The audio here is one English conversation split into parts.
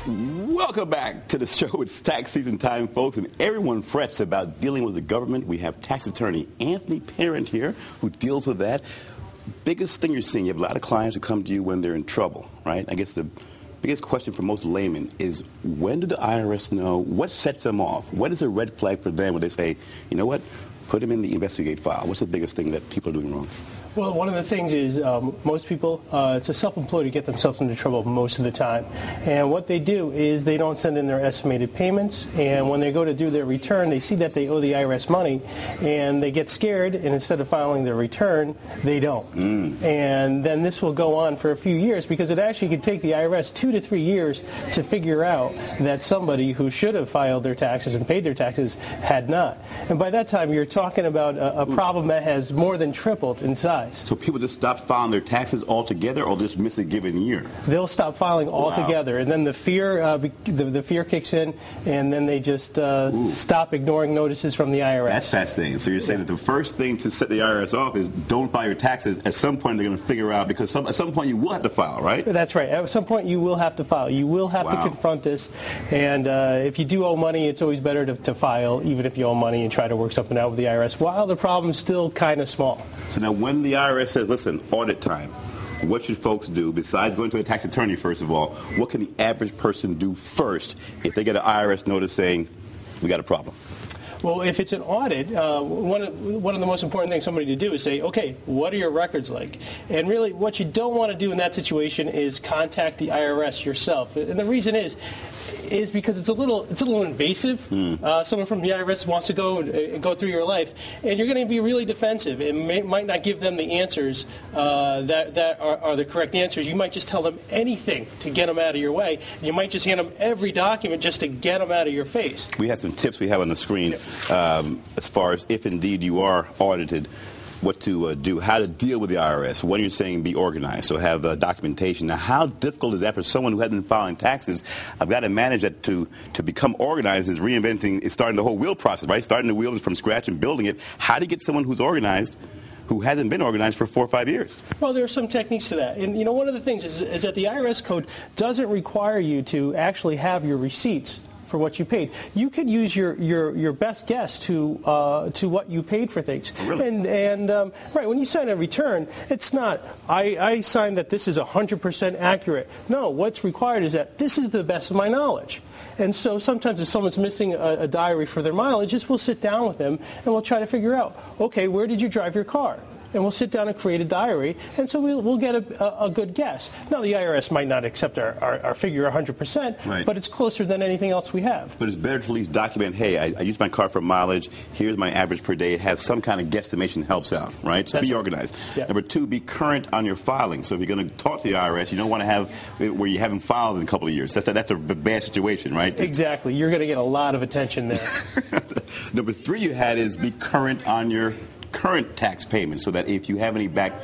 Welcome back to the show. It's tax season time, folks, and everyone frets about dealing with the government. We have tax attorney Anthony Parent here who deals with that. Biggest thing you're seeing, you have a lot of clients who come to you when they're in trouble, right? I guess the biggest question for most laymen is, when do the IRS know? What sets them off? What is a red flag for them when they say, you know what, put them in the investigate file? What's the biggest thing that people are doing wrong? Well, one of the things is most people, it's a self-employed to get themselves into trouble most of the time. And what they do is they don't send in their estimated payments. And when they go to do their return, they see that they owe the IRS money. And they get scared, and instead of filing their return, they don't. And then this will go on for a few years, because it actually could take the IRS 2 to 3 years to figure out that somebody who should have filed their taxes and paid their taxes had not. And by that time, you're talking about a problem that has more than tripled in size. So people just stop filing their taxes altogether, or just miss a given year? They'll stop filing altogether, and then the fear the fear kicks in, and then they just stop ignoring notices from the IRS. That's fascinating. So you're saying that the first thing to set the IRS off is don't file your taxes. At some point they're going to figure out, because at some point you will have to file, right? That's right. At some point you will have to file. You will have to confront this, and if you do owe money, it's always better to file, even if you owe money, and try to work something out with the IRS while the problem's still kind of small. So now when the IRS says, listen, audit time, what should folks do besides going to a tax attorney, first of all? What can the average person do first if they get an IRS notice saying, we got a problem? Well, if it's an audit, one of the most important things somebody to do is say, okay, what are your records like? And really, what you don't want to do in that situation is contact the IRS yourself. And the reason is because it's a little invasive. Someone from the IRS wants to go through your life, and you're going to be really defensive. It might not give them the answers that are the correct answers. You might just tell them anything to get them out of your way. You might just hand them every document just to get them out of your face. We have some tips we have on the screen as far as if indeed you are audited, what to do, how to deal with the IRS. When you're saying be organized, so have documentation. Now, how difficult is that for someone who hasn't been filing taxes? I've got to manage that. To become organized is reinventing, is starting the whole wheel process, right? Starting the wheel from scratch and building it. How do you get someone who's organized who hasn't been organized for 4 or 5 years? Well, there are some techniques to that. And, one of the things is that the IRS code doesn't require you to actually have your receipts for what you paid. You could use your best guess to what you paid for things. Really? And right, when you sign a return, it's not, I signed that this is 100% accurate. No, what's required is that this is the best of my knowledge. And so sometimes if someone's missing a diary for their mileage, we'll sit down with them and we'll try to figure out, okay, where did you drive your car? And we'll sit down and create a diary, and so we'll get a good guess. Now, the IRS might not accept our figure 100%, right, but it's closer than anything else we have. But it's better to at least document, hey, I used my car for mileage, here's my average per day. It has some kind of guesstimation helps out, right? So be organized. Yeah. Number 2, be current on your filing. So if you're going to talk to the IRS, you don't want to have it where you haven't filed in a couple of years. That's a bad situation, right? Exactly. You're going to get a lot of attention there. Number 3 you had is be current on your current tax payments, so that if you have any back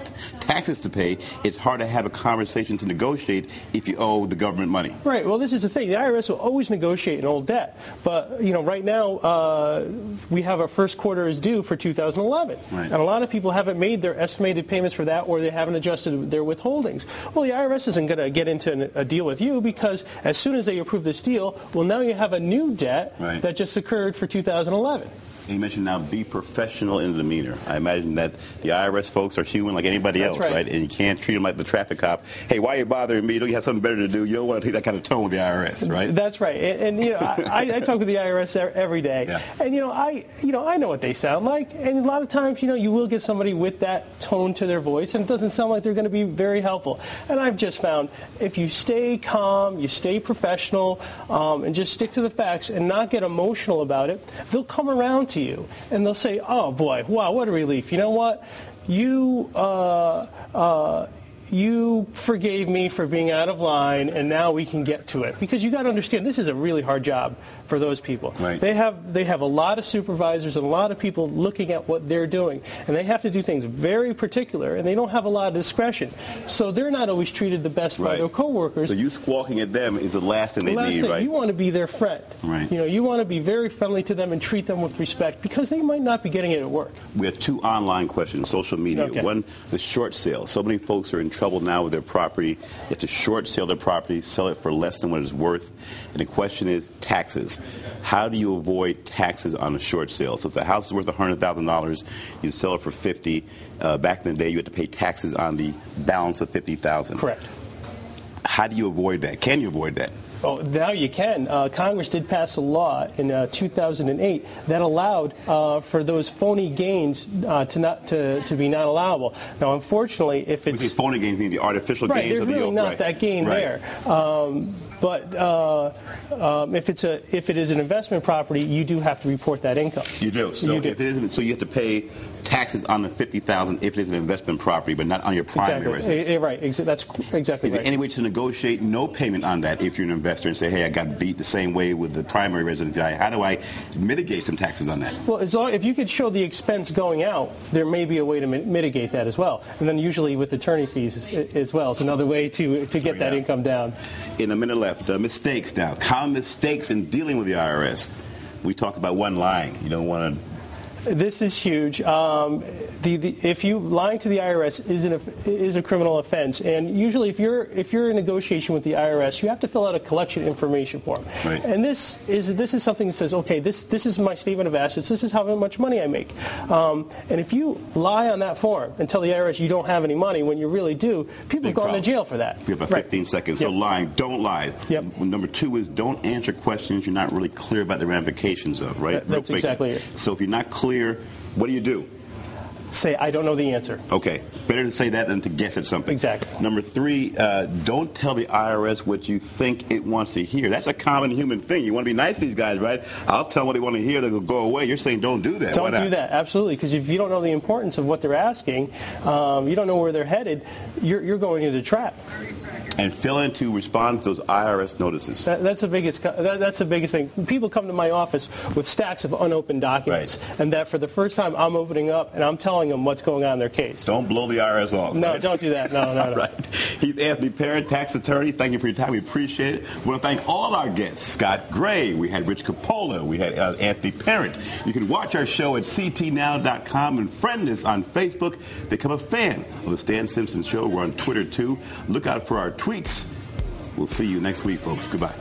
taxes to pay, it's hard to have a conversation to negotiate if you owe the government money. Right. Well, this is the thing. The IRS will always negotiate an old debt. But, right now we have our first quarter is due for 2011. Right. And a lot of people haven't made their estimated payments for that, or they haven't adjusted their withholdings. Well, the IRS isn't going to get into a deal with you, because as soon as they approve this deal, well, now you have a new debt that just occurred for 2011. And you mentioned now be professional in demeanor. I imagine that the IRS folks are human like anybody else, right? And you can't treat them like the traffic cop. Hey, why are you bothering me? Don't you have something better to do? You don't want to take that kind of tone with the IRS, right? That's right. And I talk with the IRS every day. Yeah. And I know what they sound like. And a lot of times, you will get somebody with that tone to their voice, and it doesn't sound like they're going to be very helpful. And I've just found if you stay calm, you stay professional, and just stick to the facts and not get emotional about it, they'll come around to you, and they'll say, oh boy, wow, what a relief. You know what? You forgave me for being out of line, and now we can get to it. Because you got to understand, this is a really hard job for those people. Right. They have a lot of supervisors and a lot of people looking at what they're doing, and they have to do things very particular, and they don't have a lot of discretion. So they're not always treated the best by their coworkers. So you squawking at them is the last thing they need, right? You want to be their friend. Right. You want to be very friendly to them and treat them with respect, because they might not be getting it at work. We have 2 online questions, social media. Okay. One, the short sale. So many folks are in trouble now with their property. They have to short sale their property, sell it for less than what it's worth. And the question is taxes. How do you avoid taxes on a short sale? So if the house is worth $100,000, you sell it for $50,000. Back in the day, you had to pay taxes on the balance of $50,000. Correct. How do you avoid that? Can you avoid that? Oh, now you can. Congress did pass a law in 2008 that allowed for those phony gains to be not allowable. Now, unfortunately, if it's phony gains, mean the artificial gains there's of the really yoke, not that gain there. But if it is an investment property, you do have to report that income. You do. So you do. If it isn't, so you have to pay taxes on the $50,000 if it is an investment property, but not on your primary residence. Right. That's exactly right. Is there any way to negotiate no payment on that if you're an investor and say, hey, I got beat the same way with the primary resident guy? How do I mitigate some taxes on that? Well, if you could show the expense going out, there may be a way to mitigate that as well. And then usually with attorney fees as well is another way to get that income down. In a minute left, mistakes now. Common mistakes in dealing with the IRS. We talked about one lying. You don't want to... This is huge. If you lying to the IRS is a criminal offense, and usually if you're in negotiation with the IRS, you have to fill out a collection information form. Right. And this is something that says, okay, this is my statement of assets. This is how much money I make. And if you lie on that form and tell the IRS you don't have any money when you really do, people have gone to jail for that. We have about 15 seconds. So lying, don't lie. Yep. Number 2 is don't answer questions you're not really clear about the ramifications of. Right. That's exactly it. So if you're not clear, what do? Say, I don't know the answer. Okay. Better to say that than to guess at something. Exactly. Number 3, don't tell the IRS what you think it wants to hear. That's a common human thing. You want to be nice to these guys, right? I'll tell them what they want to hear. They'll go away. You're saying don't do that. Don't do that. Absolutely. Because if you don't know the importance of what they're asking, you don't know where they're headed, you're going into a trap. And failing to respond to those IRS notices. That's the biggest. That's the biggest thing. People come to my office with stacks of unopened documents, and that for the first time I'm opening up and I'm telling them what's going on in their case. Don't blow the IRS off. No, right? Don't do that. No. Right. He's Anthony Parent, tax attorney. Thank you for your time. We appreciate it. We want to thank all our guests. Scott Gray. We had Rich Coppola. We had Anthony Parent. You can watch our show at ctnow.com and friend us on Facebook. Become a fan of the Stan Simpson Show. We're on Twitter too. Look out for our tweets. We'll see you next week, folks. Goodbye.